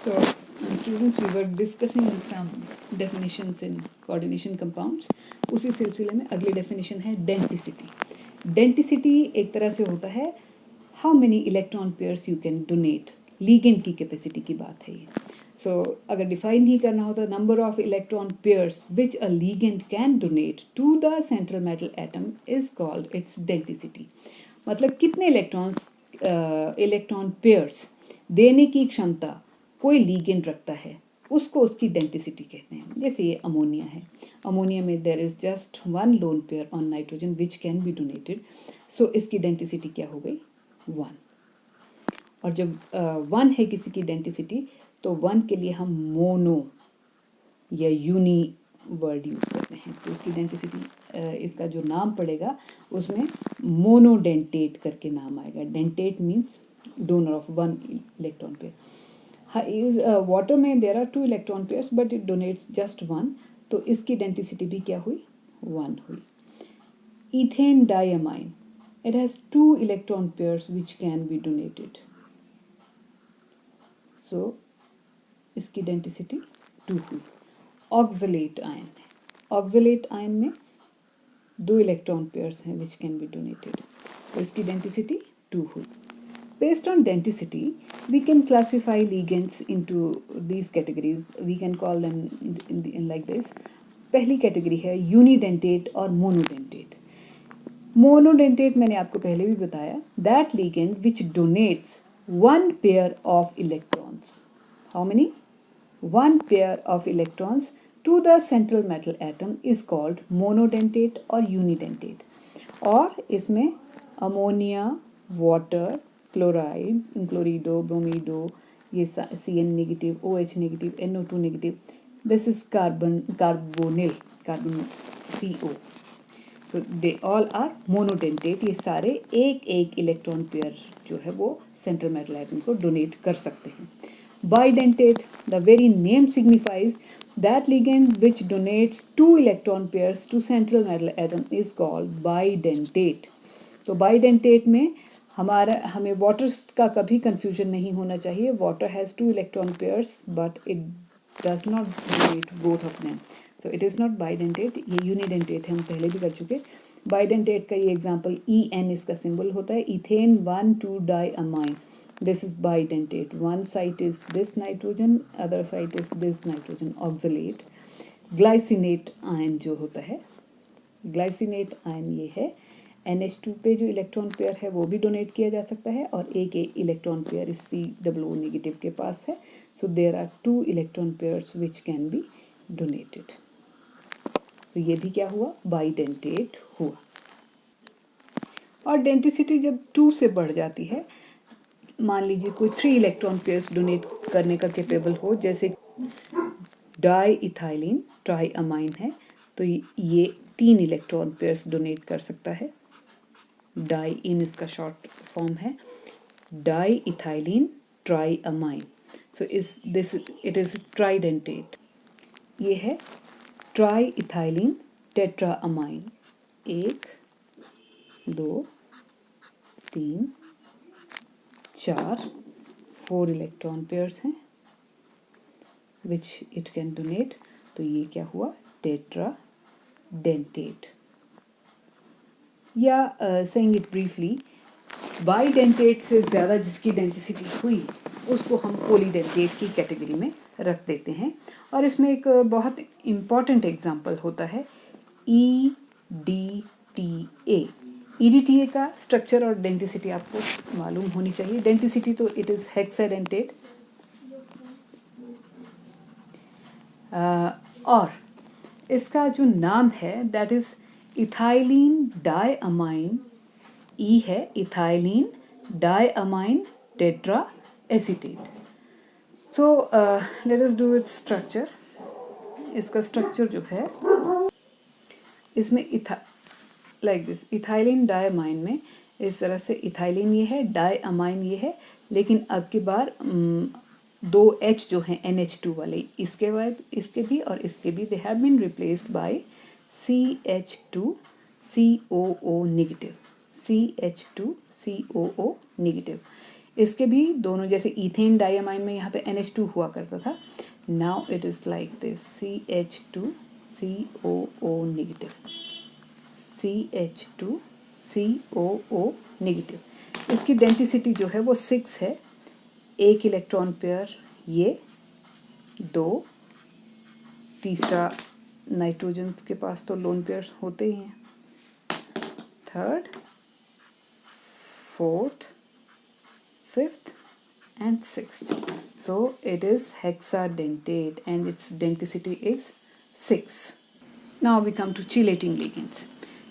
So, students, we were discussing some definitions in coordination compounds. उसी सिलसिले में अगली definition है denticity. Denticity एक तरह से होता है how many electron pairs you can donate. Ligand की capacity की बात है ये. So, अगर define ही करना हो तो number of electron pairs which a ligand can donate to the central metal atom is called its denticity. मतलब कितने इलेक्ट्रॉन पेयर्स देने की क्षमता कोई लीगेंड रखता है उसको उसकी डेंटिसिटी कहते हैं. जैसे ये अमोनिया है, अमोनिया में there is just one lone pair on nitrogen which can be donated. So इसकी डेंटिसिटी क्या हो गई? 1. और जब 1 है किसी की डेंटिसिटी तो 1 के लिए हम मोनो या यूनी वर्ड यूज करते हैं. तो इसकी डेंटिसिटी इसका जो नाम पड़ेगा उसमें मोनोडेंटेट करके नाम आएगा. Dentate means donor of 1 electron pair. Water में there are 2 electron pairs but it donates just 1. तो इसकी डेंटिसिटी भी क्या हुई? 1 हुई. Ethane diamine, it has 2 electron pairs which can be donated. So इसकी डेंटिसिटी 2 हुई. ऑक्सलेट आयन है, ऑक्सलेट आयन में 2 इलेक्ट्रॉन पेयर्स हैं विच कैन बी डोनेटेड. तो इसकी डेंटिसिटी 2 हुई. Based on denticity, we can classify ligands into these categories. We can call them in like this. पहली category है यूनिडेंटेट और मोनोडेंटेट. मोनोडेंटेट मैंने आपको पहले भी बताया, that ligand which donates 1 pair of electrons. How many? 1 pair of electrons to the central metal atom is called monodentate or unidentate. और इसमें अमोनिया, वाटर, क्लोराइड, क्लोरिडो, ब्रोमीडो, ये Cn negative, OH negative, NO2 negative, this is carbonyl, carbon CO. तो they all are monodentate. ये सारे एक एक electron pair जो है वो सेंट्रल मेटल एटम को डोनेट कर सकते हैं. Bidentate, the very name signifies that ligand which donates 2 electron pairs to central metal atom is called bidentate. तो bidentate में हमें वाटर का कभी कंफ्यूजन नहीं होना चाहिए. Water has 2 electron pairs but it does not donate both of them. तो it is not bidentate, ये यूनिडेंटेट है, हम पहले भी कर चुके. बाइडेंटेट का ये एग्जांपल EN इसका सिंबल होता है. Ethane 1,2-diamine. This is bidentate. One site is this nitrogen, other site is this nitrogen, oxalate. Glycinate ion जो होता है, ग्लाइसिनेट आयन ये है. NH2 पे जो इलेक्ट्रॉन पेयर है वो भी डोनेट किया जा सकता है और एक इलेक्ट्रॉन पेयर इस COO नेगेटिव के पास है. So there are 2 electron pairs which can be donated. तो ये भी क्या हुआ? बाइडेंटेट हुआ. और डेंटिसिटी जब 2 से बढ़ जाती है, मान लीजिए कोई 3 इलेक्ट्रॉन पेयर्स डोनेट करने का कैपेबल हो, जैसे डाई इथाइलिन ट्राइअमाइन है तो ये 3 इलेक्ट्रॉन पेयर्स डोनेट कर सकता है. डाई इन इसका शॉर्ट फॉर्म है, di ethylene triamine. So it is tridentate. ये है tri ethylene tetramine. 1 2 3 4 4 electron pairs हैं विच इट कैन डोनेट. तो ये क्या हुआ? Tetra dentate. या सेइंग इट ब्रीफली, बाइडेंटेट से ज़्यादा जिसकी डेंटिसिटी हुई उसको हम पॉलीडेंटेट की कैटेगरी में रख देते हैं. और इसमें एक बहुत इम्पॉर्टेंट एग्जांपल होता है EDTA. EDTA का स्ट्रक्चर और डेंटिसिटी आपको मालूम होनी चाहिए. डेंटिसिटी तो इट इज़ हेक्साडेंटेट. और इसका जो नाम है that is ethylene diamine. E है ethylene diamine tetra acetate. So let us do its structure. इसका स्ट्रक्चर जो है इसमें लाइक दिस, इथाइलिन डाइअमाइन में इस तरह से इथाइलिन ये है, डाइअमाइन ये है, लेकिन अब की बार 2 H जो हैं NH2 वाले, इसके बाद इसके भी और इसके भी, they have been replaced by CH2COO negative. CH2COO negative. इसके भी दोनों, जैसे इथेन डायमाइन में यहाँ पे NH2 हुआ करता था, now it is like this CH2 COO negative, CH2 COO negative. इसकी डेंसिटी जो है वो 6 है, एक इलेक्ट्रॉन पेयर ये, 2, तीसरा नाइट्रोजन के पास तो लोन पेयर होते ही हैं, third, fourth, fifth and sixth. So it is hexadentate and its denticity is 6. Now we come to chelating ligands.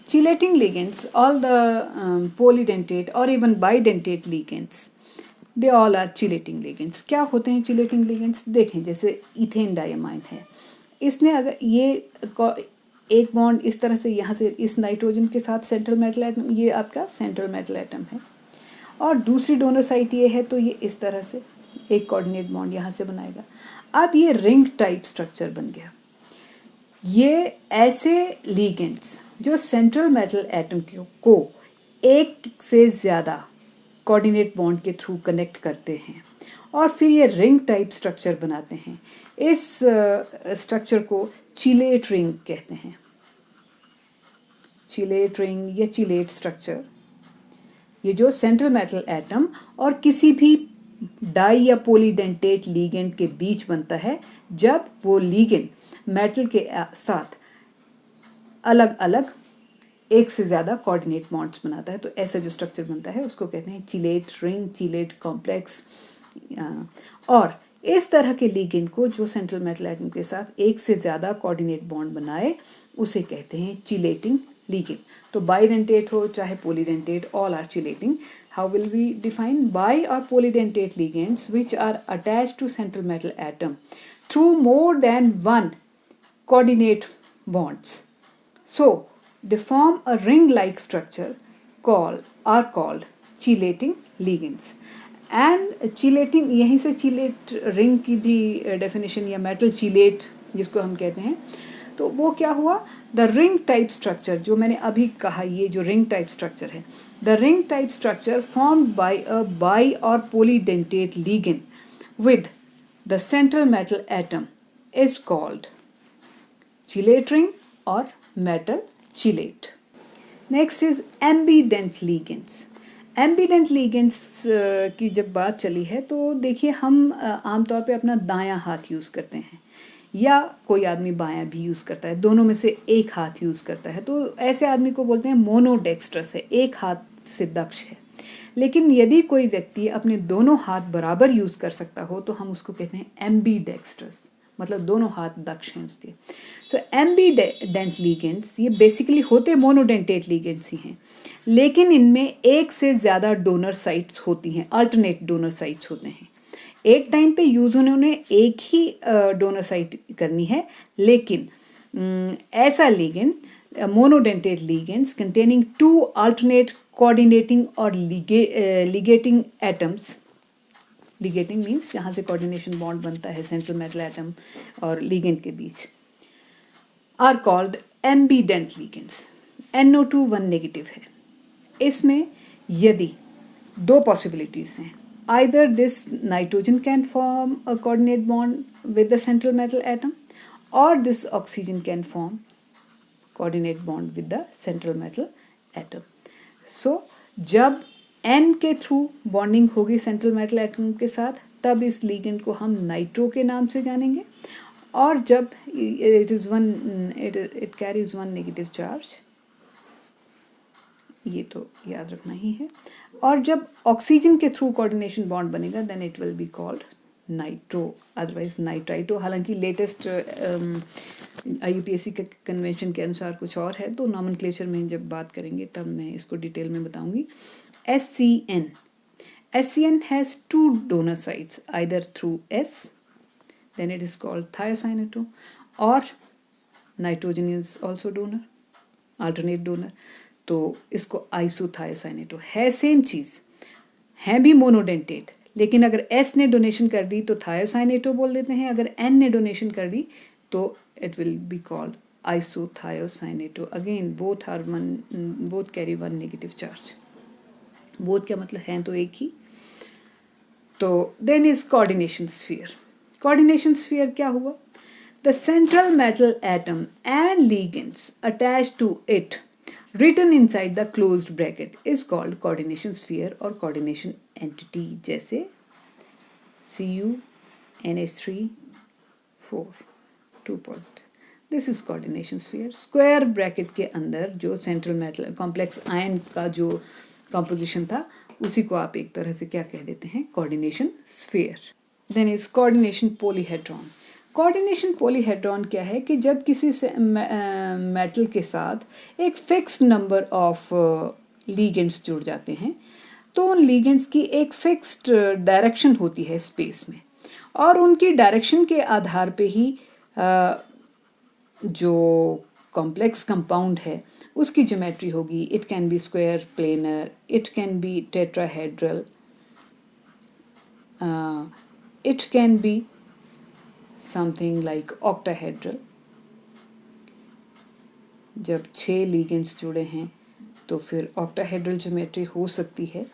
Chelating ligands, all the polydentate or even bidentate ligands, they all are chelating ligands. क्या होते हैं chelating ligands? देखें, जैसे ethane diamine है, इसने अगर ये एक बॉन्ड इस तरह से यहाँ से इस नाइट्रोजन के साथ सेंट्रल मेटल एटम, ये आपका सेंट्रल मेटल एटम है, और दूसरी डोनर साइट ये है, तो ये इस तरह से एक कोऑर्डिनेट बॉन्ड यहाँ से बनाएगा। अब ये रिंग टाइप स्ट्रक्चर बन गया। ये ऐसे लिगेंड्स जो सेंट्रल मेटल एटम को एक से ज़्यादा कोऑर्डिनेट बॉन्ड के थ्रू कनेक्ट करते हैं और फिर ये रिंग टाइप स्ट्रक्चर बनाते हैं। इस स्ट्रक्चर को चिलेट रिंग कहते हैं, चिलेट रिंग या चिलेट स्ट्रक्चर। ये जो सेंट्रल मेटल एटम और किसी भी डाई या पॉलीडेंटेट लिगेंड के बीच बनता है, जब वो लिगेंड मेटल के साथ अलग अलग एक से ज़्यादा कोऑर्डिनेट बॉन्ड्स बनाता है, तो ऐसा जो स्ट्रक्चर बनता है उसको कहते हैं चिलेट रिंग, चिलेट कॉम्प्लेक्स। और इस तरह के लिगेंड को जो सेंट्रल मेटल एटम के साथ एक से ज़्यादा कोऑर्डिनेट बॉन्ड बनाए, उसे कहते हैं चिलेटिंग ligand. तो bidentate हो चाहे polydentate, all are chelating. How will we define? Bi or polydentate ligands which are attached to central metal atom through more than one coordinate bonds. So they form a ring-like structure are called chelating ligands. And chelating, यहीं से chilate ring की भी definition या metal chelate जिसको हम कहते हैं, तो वो क्या हुआ, द रिंग टाइप स्ट्रक्चर, जो मैंने अभी कहा, ये जो रिंग टाइप स्ट्रक्चर है, the ring type structure formed by a bi or polydentate ligand with the central metal atom is called chelate ring or metal chelate. Next is ambidentate ligands. Ambidentate ligands की जब बात चली है, तो देखिए हम आमतौर पे अपना दायां हाथ यूज़ करते हैं, या कोई आदमी बायां भी यूज़ करता है, दोनों में से एक हाथ यूज़ करता है, तो ऐसे आदमी को बोलते हैं मोनोडेक्स्ट्रस है, एक हाथ से दक्ष है। लेकिन यदि कोई व्यक्ति अपने दोनों हाथ बराबर यूज़ कर सकता हो, तो हम उसको कहते हैं एम्बीडेक्स्ट्रस, मतलब दोनों हाथ दक्ष हैं उसके। तो एम्बीडेंट लिगेंड्स ये बेसिकली होते मोनोडेंटेट लिगेंड्स ही हैं, लेकिन इनमें एक से ज़्यादा डोनर साइट्स होती हैं, अल्टरनेट डोनर साइट्स होते हैं। एक टाइम पे यूज़ उन्होंने एक ही डोनर साइट करनी है, लेकिन ऐसा ligand monodentate ligands containing two alternate coordinating or ligating atoms, ligating means जहाँ से कोऑर्डिनेशन बॉन्ड बनता है सेंट्रल मेटल एटम और लिगेंड के बीच, are called ambidentate ligands. NO2 1 negative है। इसमें यदि दो पॉसिबिलिटीज़ हैं, either this nitrogen can form a coordinate bond with the central metal atom, or this oxygen can form coordinate bond with the central metal atom. So जब N के through bonding होगी central metal atom के साथ, तब इस ligand को हम nitro के नाम से जानेंगे, और जब it carries one negative charge, ये तो याद रखना ही है, और जब ऑक्सीजन के थ्रू कोऑर्डिनेशन बॉन्ड बनेगा, then it will be called nitro, otherwise nitrito. हालांकि लेटेस्ट IUPAC के कन्वेंशन के अनुसार कुछ और है, तो नॉमेनक्लेचर में जब बात करेंगे तब मैं इसको डिटेल में बताऊंगी। SCN has two donor sites, either through S, then it is called thiocyanate, or nitrogen is also donor, alternate donor, तो इसको आइसोथायोसाइनेटो है, सेम चीज़ है, भी मोनोडेंटेट, लेकिन अगर S ने डोनेशन कर दी तो थायोसाइनेटो बोल देते हैं, अगर N ने डोनेशन कर दी तो it will be called isothiocyanato. Again both carry one negative charge. Both क्या मतलब, हैं तो एक ही, तो then is coordination sphere. Coordination sphere क्या हुआ? The central metal atom and ligands attach to it written inside the closed bracket is called coordination sphere or coordination entity, जैसे Cu NH3 4 2 positive। This is coordination sphere. Square bracket के अंदर जो central metal complex ion का जो composition था उसी को आप एक तरह से क्या कह देते हैं? Coordination sphere. Then is coordination polyhedron. Coordination polyhedron क्या है कि जब किसी मेटल के साथ एक फिक्स्ड नंबर ऑफ लीगेंड्स जुड़ जाते हैं तो उन लीगेंड्स की एक फिक्स्ड डायरेक्शन होती है स्पेस में, और उनकी डायरेक्शन के आधार पे ही जो कॉम्प्लेक्स कंपाउंड है उसकी ज्योमेट्री होगी। It can be square planar, it can be tetrahedral, it can be something like octahedral. जब 6 लीगेंड्स जुड़े हैं तो फिर ऑक्टाहेड्रल ज्योमेट्री हो सकती है,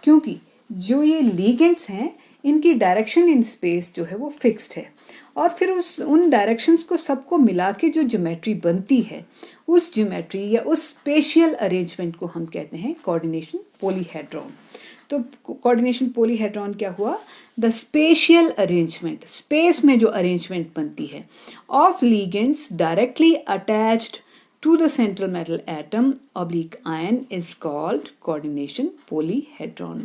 क्योंकि जो ये लीगेंड्स हैं इनकी डायरेक्शन इन स्पेस जो है वो फिक्स्ड है, और फिर उन डायरेक्शंस को सबको मिला के जो ज्योमेट्री बनती है उस ज्योमेट्री या उस स्पेशियल अरेंजमेंट को हम कहते हैं कोऑर्डिनेशन पॉलीहेड्रॉन। तो कोऑर्डिनेशन पॉलीहेड्रॉन क्या हुआ? द स्पेशियल अरेंजमेंट, स्पेस में जो अरेंजमेंट बनती है of ligands directly attached to the central metal atom oblique ion is called coordination polyhedron।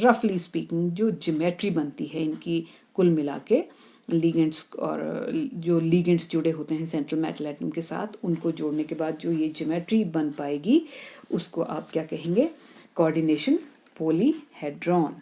roughly speaking जो ज्योमेट्री बनती है इनकी कुल मिला के लिगेंड्स, और जो लिगेंड्स जुड़े होते हैं सेंट्रल मेटल एटम के साथ उनको जोड़ने के बाद जो ये ज्योमेट्री बन पाएगी उसको आप क्या कहेंगे? Coordination polyhedron.